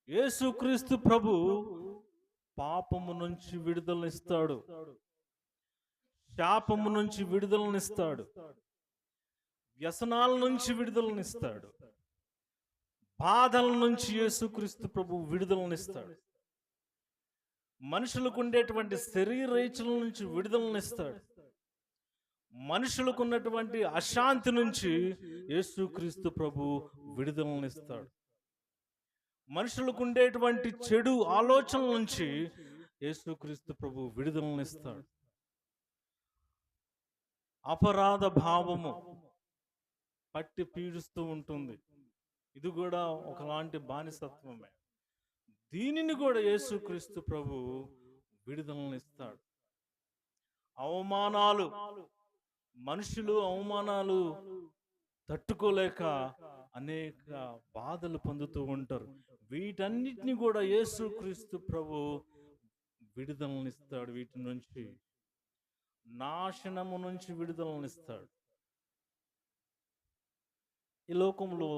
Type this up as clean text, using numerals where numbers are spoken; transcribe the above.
యేసుక్రీస్తు ప్రభు పాపము నుంచి విడుదలనిస్తాడు, శాపము నుంచి విడుదలనిస్తాడు, వ్యసనాల నుంచి విడుదలనిస్తాడు, బాధల నుంచి యేసుక్రీస్తు ప్రభు విడుదలనిస్తాడు. మనుషులకు ఉండేటువంటి శరీరేచ్ఛల నుంచి విడుదలనిస్తాడు. మనుషులకు ఉన్నటువంటి అశాంతి నుంచి యేసుక్రీస్తు ప్రభు విడుదలనిస్తాడు. మనుషులకు ఉండేటువంటి చెడు ఆలోచనల నుంచి యేసుక్రీస్తు ప్రభు విడుదలనిస్తాడు. అపరాధ భావము పట్టి పీడిస్తూ ఉంటుంది. ఇది కూడా ఒకలాంటి బానిసత్వమే. దీనిని కూడా యేసుక్రీస్తు ప్రభు విడుదలనిస్తాడు. అవమానాలు, మనుషులు అవమానాలు తట్టుకోలేక అనేక బాధలు పొందుతూ ఉంటారు. వీటన్నిటిని కూడా యేసుక్రీస్తు ప్రభు విడుదలనిస్తాడు. వీటి నుంచి, నాశనము నుంచి విడుదలనిస్తాడు. ఈ లోకంలో